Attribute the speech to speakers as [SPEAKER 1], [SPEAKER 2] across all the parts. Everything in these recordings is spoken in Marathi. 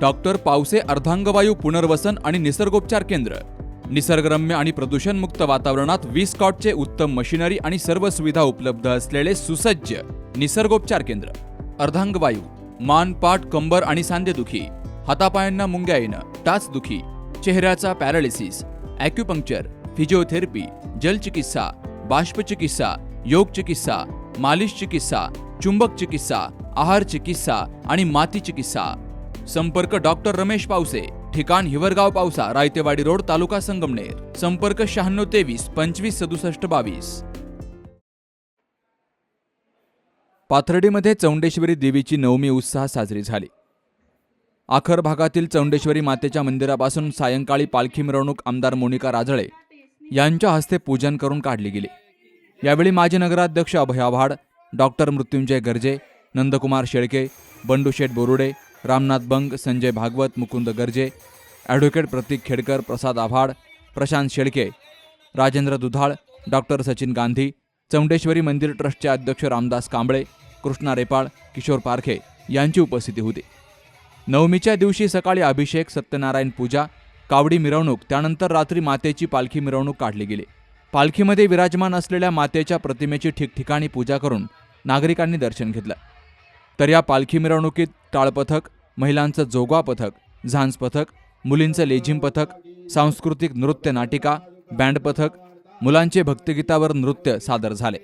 [SPEAKER 1] डॉक्टर पावसे अर्धांगवायू पुनर्वसन आणि निसर्गोपचार केंद्र. निसर्गरम्य आणि प्रदूषणमुक्त वातावरणात 20 कॉटचे उत्तम मशिनरी आणि सर्व सुविधा उपलब्ध असलेले सुसज्ज निसर्गोपचार केंद्र. अर्धांगवायू, मान, पाठ, कंबर आणि सांधेदुखी, हातापायांना मुंग्या येणं, टाचदुखी, चेहऱ्याचा पॅरालिसिस, ॲक्युपंक्चर, फिजिओथेरपी, जलचिकित्सा, बाष्पचिकित्सा, योग चिकित्सा, मालिश चिकित्सा, चुंबक चिकित्सा, आहार चिकित्सा आणि माती चिकित्सा. संपर्क डॉक्टर रमेश पावसे, ठिकाण हिवरगाव पावसा, रायतेवाडी रोड, तालुका संगमनेर. संपर्क 9623 25 67 22. पाथर्डीमध्ये चौंडेश्वरी देवीची नवमी उत्साहात साजरी झाली. आखर भागातील चौंडेश्वरी मातेच्या मंदिरापासून सायंकाळी पालखी मिरवणूक आमदार मोनिका राजळे यांच्या हस्ते पूजन करून काढली गेली. यावेळी माजी नगराध्यक्ष अभय आव्हाड, डॉक्टर मृत्युंजय गर्जे, नंदकुमार शेळके, बंडूशेठ बोरुडे, रामनाथ बंग, संजय भागवत, मुकुंद गर्जे, ॲडव्होकेट प्रतीक खेडकर, प्रसाद आव्हाड, प्रशांत शेळके, राजेंद्र दुधाळ, डॉक्टर सचिन गांधी, चौंडेश्वरी मंदिर ट्रस्टचे अध्यक्ष रामदास कांबळे, कृष्णा रेपाळ, किशोर पारखे यांची उपस्थिती होती. नवमीच्या दिवशी सकाळी अभिषेक, सत्यनारायण पूजा, कावडी मिरवणूक, त्यानंतर रात्री मातेची पालखी मिरवणूक काढली गेली. पालखीमध्ये विराजमान असलेल्या मातेच्या प्रतिमेची ठिकठिकाणी पूजा करून नागरिकांनी दर्शन घेतलं. तर या पालखी मिरवणुकीत टाळ पथक, महिलांचं जोगवा पथक, झांज पथक, मुलींचं लेझिम पथक, सांस्कृतिक नृत्य नाटिका, बँड पथक, मुलांचे भक्तिगीतावर नृत्य सादर झाले.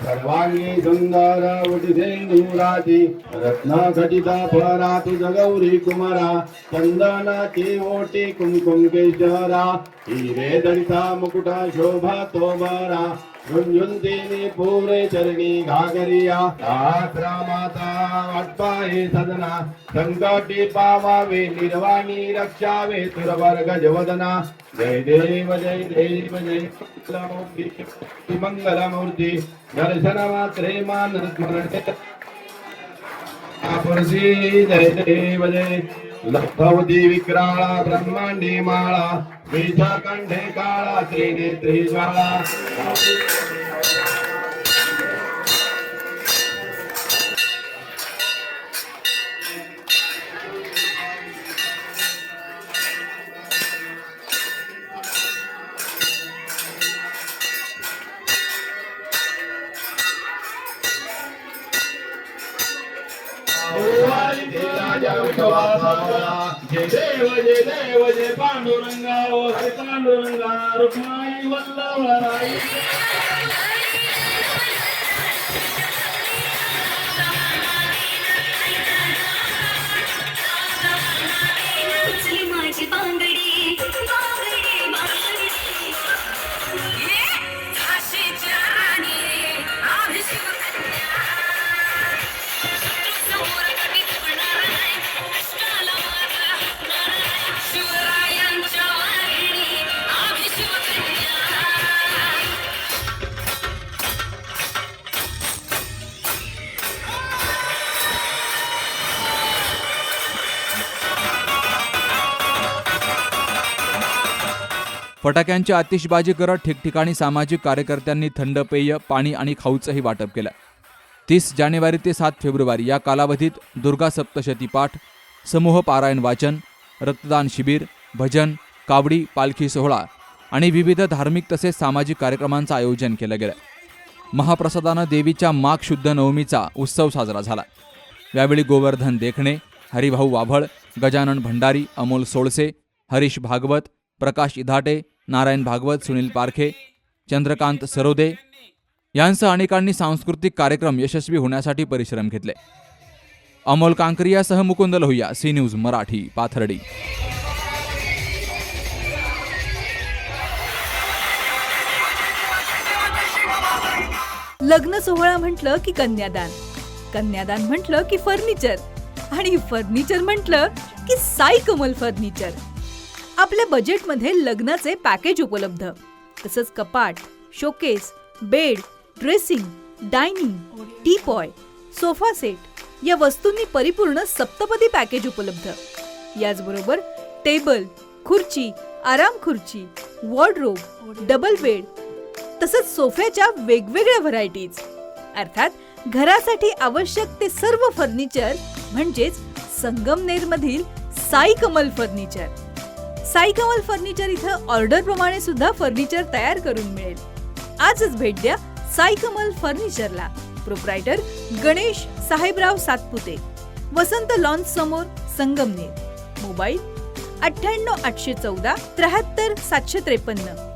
[SPEAKER 2] सर्वांगी सुंदर उठिसेंदुराची रत्नखचिता फरातु जगौरी कुमारा चंदनाची ओटी कुमकुम केशरा हिरे दलिता मुकुटा शोभा तो बरा झुंझुंतीनी पूरे चरणी घागरिया सहस्रा माता वाटपाहे सदना संकटी पावावे निर्वाणी रक्षावे तुरवर गजवदना जय देव जय देव जय मंगलमूर्ती दर्शन मात्रे मान स्मरणे पुरुषी जय देव जय लखवती विक्राळा ब्रह्मांडी माळा विषाकंठे काळा त्रिनेत्री ज्वाळा. जय देव जय पांडुरंगा ओ हरे पांडुरंगा रुक्माई वल्लभराई.
[SPEAKER 1] फटाक्यांची आतिषबाजी करत ठिकठिकाणी सामाजिक कार्यकर्त्यांनी थंड पेय, पाणी आणि खाऊचंही वाटप केलं. 30 जानेवारी ते 7 फेब्रुवारी या कालावधीत दुर्गा सप्तशती पाठ, समूह पारायण वाचन, रक्तदान शिबिर, भजन, कावडी, पालखी सोहळा आणि विविध धार्मिक तसेच सामाजिक कार्यक्रमांचं आयोजन केलं गेलं. महाप्रसादानं देवीच्या माघ शुद्ध नवमीचा उत्सव साजरा झाला. यावेळी गोवर्धन देखणे, हरिभाऊ वाभळ, गजानन भंडारी, अमोल सोळसे, हरीश भागवत, प्रकाश इधाटे, नारायण भागवत, सुनील पारखे, चंद्रकांत सरोदे यांसह अनेकांनी सांस्कृतिक कार्यक्रम यशस्वी होण्यासाठी परिश्रम घेतले. अमोल कांकरियासह मुकुंद लोहिया, सी न्यूज मराठी, पाथर्डी.
[SPEAKER 3] लग्न सोहळा म्हटलं की कन्यादान, कन्यादान म्हटलं की फर्निचर आणि फर्निचर म्हटलं की साई कमल फर्निचर. आपल्या बजेटमध्ये लग्नाचे पॅकेज उपलब्ध, तसंच कपाट, showcase, bed, dressing, dining, teapoy, sofa set या वस्तूंनी परिपूर्ण सप्तपदी पॅकेज उपलब्ध. याचबरोबर टेबल, खुर्ची, आराम खुर्ची, वॉर्डरोब, डबल बेड तसंच सोफ्याच्या वेगवेगळ्या व्हरायटीज. अर्थात घरासाठी आवश्यक ते सर्व फर्निचर म्हणजेच संगमनेर मधील साई कमल फर्निचर. साई कमल फर्निचर इथं ऑर्डर प्रमाणे सुद्धा फर्निचर तयार करून मिळेल. आजच भेट द्या साई कमल फर्निचरला. प्रोप्रायटर गणेश साहेबराव सातपुते, वसंत लॉन्स समोर, संगमनेर. मोबाईल 98 814 73 753.